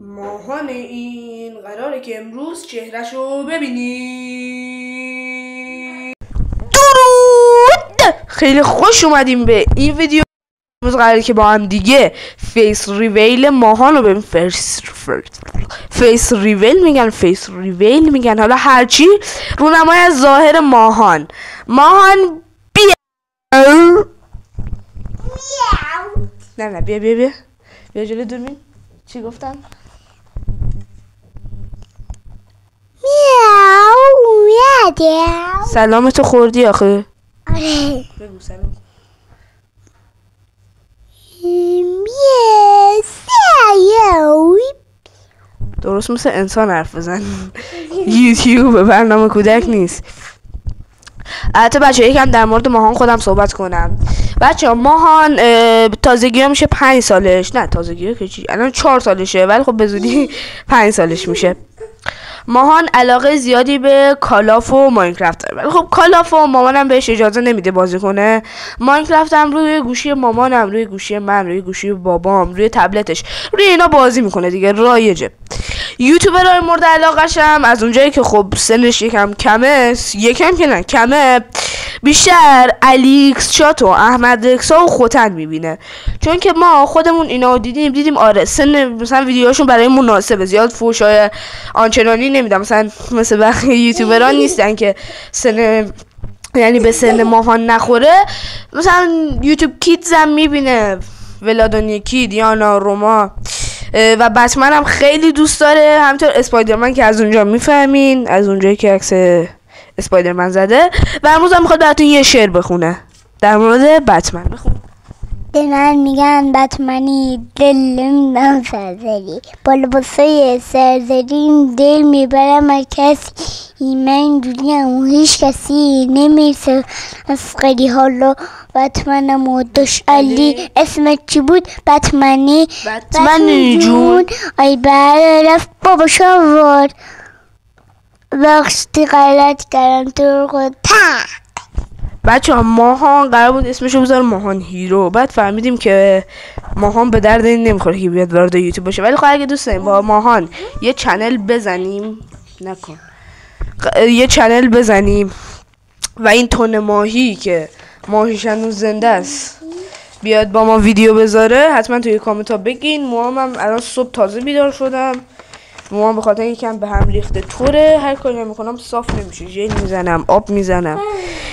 ماهان این قراره که امروز چهرهشو ببینی. درود، خیلی خوش اومدیم به این ویدیو. امروز قراره که با هم دیگه فیس ریویل ماهان رو ببینیم. فیس ریویل میگن حالا هرچی، رونمایی از ظاهر ماهان بیا. نه بیا جلو دوربین. چی گفتم؟ میاو. سلامتو خوردی آخه؟ آره. بگو سلام. درست مثل انسان حرف بزن. یوتیوب برنامه کودک نیست. البته بچه یکم در مورد ماهان خودم صحبت کنم. بچه ماهان تازگی ها میشه 5 سالش. نه تازگی ها که چی؟ الان 4 سالشه، ولی خب به زودی 5 سالش میشه. ماهان علاقه زیادی به کالاف و ماینکرافت داره، ولی خب کالاف و مامانم بهش اجازه نمیده بازی کنه. ماینکرافت هم روی گوشی مامانم، روی گوشی من، روی گوشی بابام، روی تبلتش، روی اینا بازی میکنه دیگه، رایجه. یوتیوبرهای مورد علاقش هم از اونجایی که خب سنش یکم کمه، بیشتر الیکس چات و احمد رکسا و خوتن میبینه، چون که ما خودمون اینا دیدیم آره سن مثلا ویدیوهاشون برای مناسبه، زیاد فوشای آنچنانی نمیدم، مثلا مثل بقیه یوتیوبران نیستن که سن یعنی به سن ماهان نخوره. مثلا یوتیوب کیدز هم میبینه، ولادونی کید، یانا، روما و بتمن هم خیلی دوست داره، همینطور اسپایدرمن که از اونجا میفهمین، از اونجایی که عکس اسپایدرمن زده. و امروز هم میخواد براتون یه شعر بخونه در مورد بتمن. بخون. به من میگن بتمنی، دل نمیدم سرزری، با لباسای سرزریم دل میبرم از کسی، من اینجوریم و هیچ کسی نمیرسه مسخری. حالا بتمنم و داشت علی، اسمت چی بود؟ بتمنی جون. ای بله رفت بابا شاورد، وقتی غلط کردم تو خود بچه ها ماهان قرار بود اسمشو بذاره ماهان هیرو، بعد فهمیدیم که ماهان به درد این نمیخوره که بیاد وارد یوتیوب باشه، ولی خب اگه دوست داریم با ماهان یه چنل بزنیم یه چنل بزنیم و این تن ماهی که ماهیش هنوز زنده است بیاد با ما ویدیو بذاره، حتما توی کامنت ها بگین. موام هم الان صبح تازه بیدار شدم، موام به خاطر یکم به هم ریخته طوره، هر کاری میکنم صاف نمیشه، ژل میزنم، آب میزنم.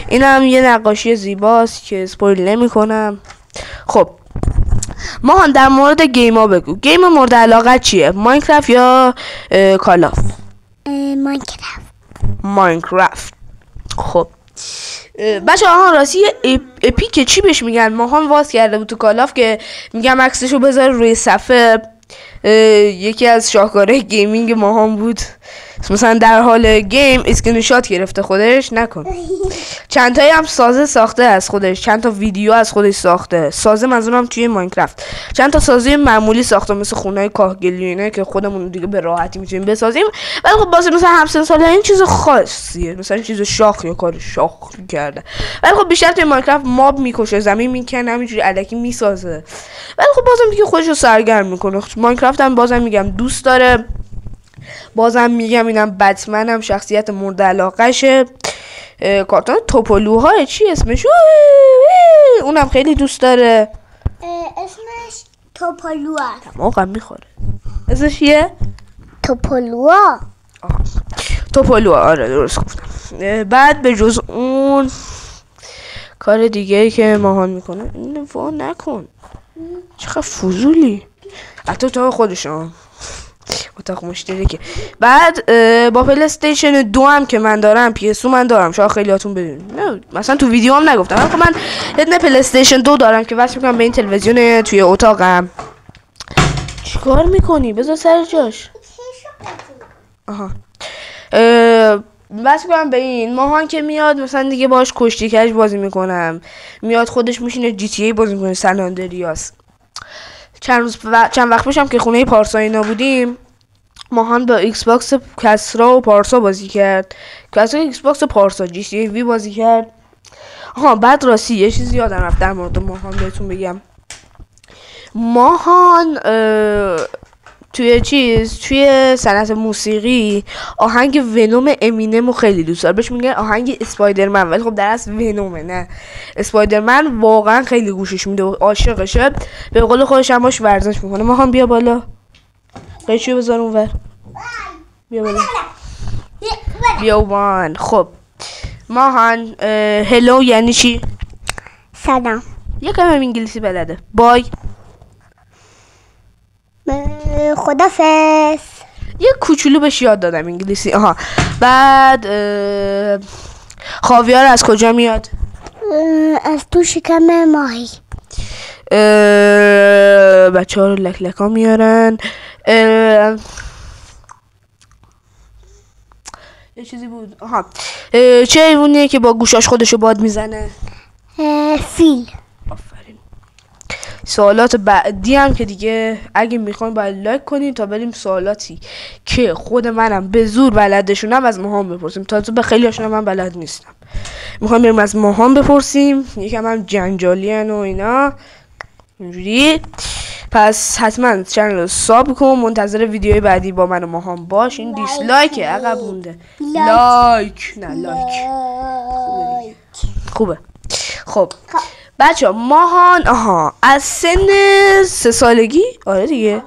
این هم یه نقاشی زیباست که اسپویل نمی کنم. خب ماهان در مورد گیم ها بگو، گیم مورد علاقه چیه؟ ماینکرافت یا کالاف؟ ماینکرافت. خب بچه ها راستی اپیک چی بهش میگن؟ ماهان واس کرده بود تو کالاف که میگم عکسشو بذاره روی صفحه، یکی از شاهکارهای گیمینگ ماهان بود، مثلا در حال گیم اسکرین شات گرفته خودش. نکن. چند تایی هم سازه ساخته از خودش، چند تا ویدیو از خودش ساخته، سازه منظورم توی ماینکرافت، چند تا سازه معمولی ساخته مثل خونه‌های کاهگلیونه که خودمون دیگه به راحتی میتونیم بسازیم، ولی خب واسه مثلا همسن ساله این چیز خاصیه، مثلا چیز شاخ یا کار شاخ کرده، ولی خب بیشتر توی ماینکرافت ماب میکشه، زمین میکنه، همینجوری الکی میسازه، ولی خب بازم دیگه خودشو سرگرم میکنه. ماینکرافت هم بازم میگم دوست داره، بازم میگم اینم بتمن هم شخصیت مورد علاقشه. کارتون توپولوها چی اسمش؟ اونم خیلی دوست داره. اسمش توپولوه. تمام میخوره. اسمش چیه؟ توپولوه. توپولوه، آره درست گفتم. بعد به جز اون کار دیگه که ماهان میکنه اینو وا نکن، چقدر فضولی، حتی تو خودشون اتاق مشترکه. بعد با پلی استیشن 2 هم که من دارم، PS2 من دارم، شاید خیلیاتون بدونید، نه مثلا تو ویدیو هم نگفتم، ولی خب من یه پلی استیشن 2 دارم که وصل میکنم به این تلویزیون توی اتاقم. چیکار میکنی؟ بذار سر جاش. آها وصل میکنم به این. ماهان که میاد مثلا دیگه باش کشتی کج بازی میکنم، میاد خودش میشینه جی تی ای بازی میکنه، سن آندریاس. چند وقت پیشم که خونه پارسا اینا بودیم، ماهان با ایکس باکس کسرا و پارسا بازی کرد، کسرا ایکس باکس پارسا جی تی ای وی بازی کرد. بعد راستی یه چیزی یادم رفت در مورد ماهان بهتون بگم. ماهان توی صنعت موسیقی آهنگ ونوم امینم خیلی دوست داره، بهش میگن آهنگ اسپایدرمن، ولی خب در اصل ونومه نه اسپایدرمن. واقعا خیلی گوشش میده و عاشقشه، به قول خودش هم باش ورزش میکنه. ماهان بیا بالا، قیچی بذار اونور، بیا بالا، بیا وان. خب ماهان هلو یعنی چی؟ سلام. یکم هم انگلیسی بلده. بای، خدافظ. یه کوچولو بهش یاد دادم انگلیسی. آها. بعد خاویار از کجا میاد؟ از تو شکم ماهی. بچه ها رو لکلکا میارن. یه چیزی بود. آها. چه حیوانیه که با گوشاش خودشو باد میزنه؟ فیل. آفرین. سوالات بعدی هم که دیگه اگه میخواین باید لایک کنین تا بریم سوالاتی که خود منم به زور بلدشونم از ماهان بپرسیم. تازه به خیلی هاشون من بلد نیستم. میخوایم بریم از ماهان بپرسیم، یکم هم جنجالی و اینا اینجوری. پس حتما چنل رو ساب کن، منتظر ویدیوی بعدی با من و ماهان باش. این دیسلایکه، عقب مونده. لایک نه لایک خوبه. خب بچه ماهان از سن 3 سالگی، آره دیگه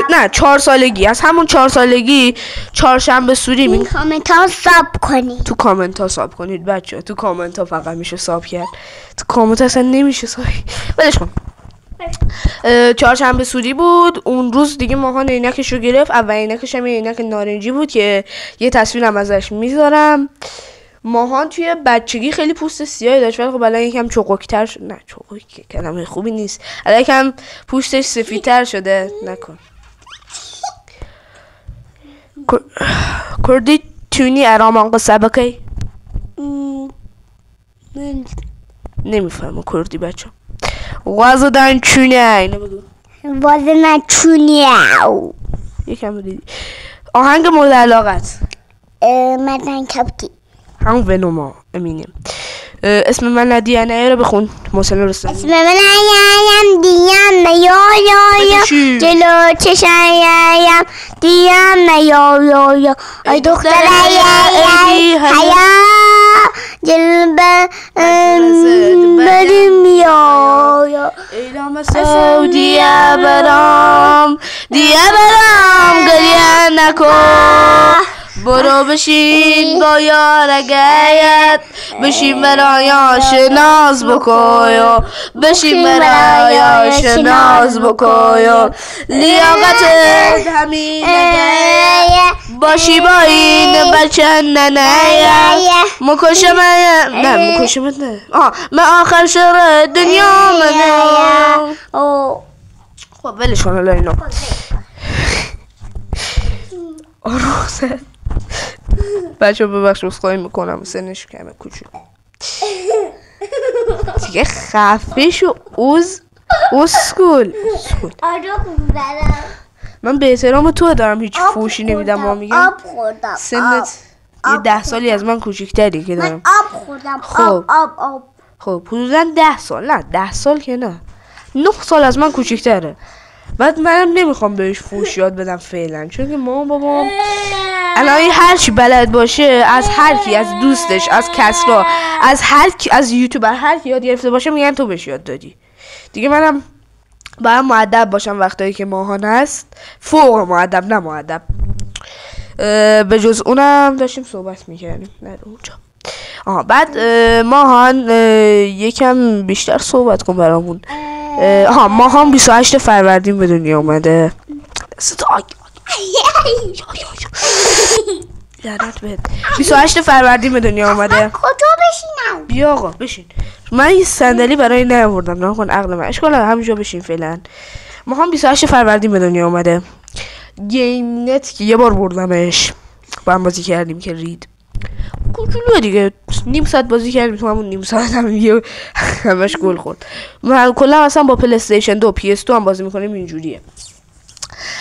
نه 4 سالگی، از همون 4 سالگی چهارشنبه سوری این کامنت ها ساب کنید. تو کامنت ها ساب کنید بچه، تو کامنت ها فقط میشه ساب کرد، تو کامنت اصلا نمیشه ساب. ولش کن. چهارشنبه سوری بود اون روز دیگه. ماهان عینکش رو گرفت. اول عینکش هم عینک نارنجی بود که یه تصویرم ازش میذارم. ماهان توی بچگی خیلی پوست سیاهی داشت، ولی خب الان یکم چقوک‌تر شد. نه چقوک کلمه خوبی نیست، الان یکم پوستش سفیدتر شده. نکن. کردی تونی ارام سبکی؟ نمیفهمم کردی بچه. وازدان چونه اینو بگو. وازدان چونه. یکم دیدی. آهنگ مورد علاقت؟ مردن کبتی. همون ونوما امینه. اسم من دیانه رو بخون. محسن رستمی. اسم من دیانه یا جلو چشایم دیانه یا ای دختر حیا جلو بریم یا ایلام سعودی برام گریه نکن. برو بشین با یارگیت، بشین برایاش ناز بکویو، بشین برایاش ناز بکویو. لیاقت همینه باشی با این بچه ننه. مکشمت نه من آخر شر دنیا منه. خب ولش کن الان اینو. آروزه بچه ببخش بسخواهی میکنم، سنش کمه کوچولو دیگه. خفه شو اسکول. من به احترام تو دارم هیچ فوشی نمیدم. ما میگم سنت یه 10 سالی از من کوچیک‌تری که دارم. آب خوردم. خب حدودا 10 سال، نه 10 سال که نه 9 سال از من کوچیک‌تره. بعد منم نمیخوام بهش فوش یاد بدم فعلا، چون که مامان بابام الان هر چی بلد باشه از هر کی، از دوستش، از کسرا، از هر کی، از یوتیوبر، هر کی یاد گرفته باشه میگن تو بهش یاد دادی. دیگه منم باید مؤدب باشم وقتایی که ماهان هست، فوق مؤدب نه مؤدب. به جز اونم داشتیم صحبت میکردیم نه اونجا. بعد ماهان یکم بیشتر صحبت کن برامون. ماهان 28 فروردین به دنیا اومده. لعنت بهت. 28 فروردین به دنیا اومده. کجا بشینم؟ بیا آقا بشین. من یه صندلی برای نیاوردم، نکن عقل من. اشکال همینجا بشین فعلا. ماهان 28 فروردین به دنیا اومده. گیم نت که یه بار بردمش، با هم بازی کردیم که رید. کوچولو دیگه، نیم ساعت بازی کردیم، تو همون نیم ساعت هم همش گل خورد. من کلا اصلا با پلی استیشن 2 PS2 هم بازی میکنیم اینجوریه.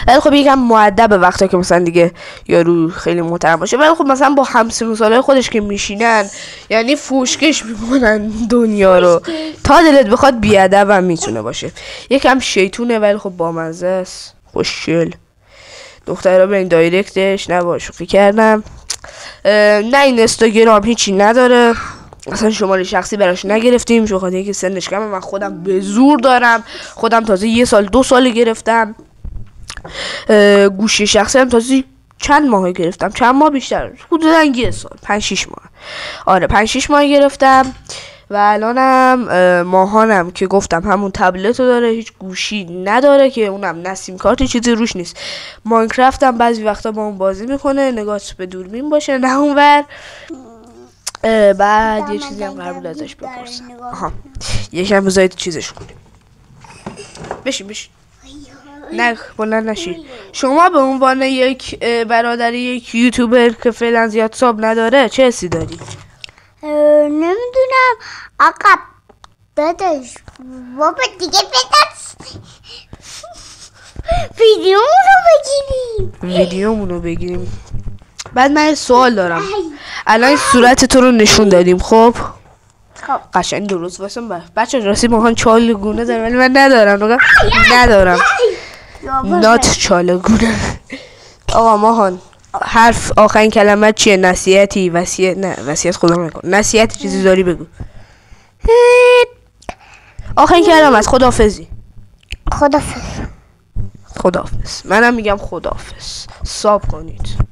ولی خب یکم مؤدب وقتا که مثلا دیگه یارو خیلی محترم باشه. ولی خب مثلا با همسن سالای خودش که میشینن یعنی فوشکش میکنن دنیا رو، تا دلت بخواد بیادب هم میتونه باشه. یکم شیطونه ولی خب بامزه است، خوشگل. دخترها به این دایرکتش نه شوخی کردم. نه این اینستاگرام هیچی نداره، اصلا شماره شخصی براش نگرفتیم، چون خاطر اینکه سنش کمه. من خودم به زور دارم، خودم تازه 1 سال 2 سال گرفتم. گوشی شخصی هم تازه چند ماه گرفتم، چند ماه بیشتر، حدودا 1 سال 5-6 ماه. آره 5-6 ماه گرفتم و الانم ماهانم که گفتم همون تبلت رو داره، هیچ گوشی نداره که اونم نه سیم کارت چیزی روش نیست. ماینکرافت هم بعضی وقتا با اون بازی میکنه، نگاهش به دوربین باشه نه اونور. بعد یه چیزی هم قرار بود ازش بپرسم. آها یکم بذارید چیزش کنیم. بشین نه بلند نشی. شما به عنوان یک برادر یک یوتیوبر که فعلا زیاد ساب نداره چه حسی داری؟ نمیدونم آقا داداش بابا دیگه ویدیومونو بگیریم. بعد من سوال دارم. الان صورت تو رو نشون دادیم، خب قشنگ درست واسم بچه راستی ماهان چالگونه داره ولی من ندارم. نات چالگونه. آقا ماهان حرف آخرین کلمه چیه؟ نصیحتی؟ وصیت خدا نکن. نصیحتی چیزی داری بگو. آخرین کلمه از خداحافظی. خداحافظ. منم میگم خداحافظ. ساب کنید.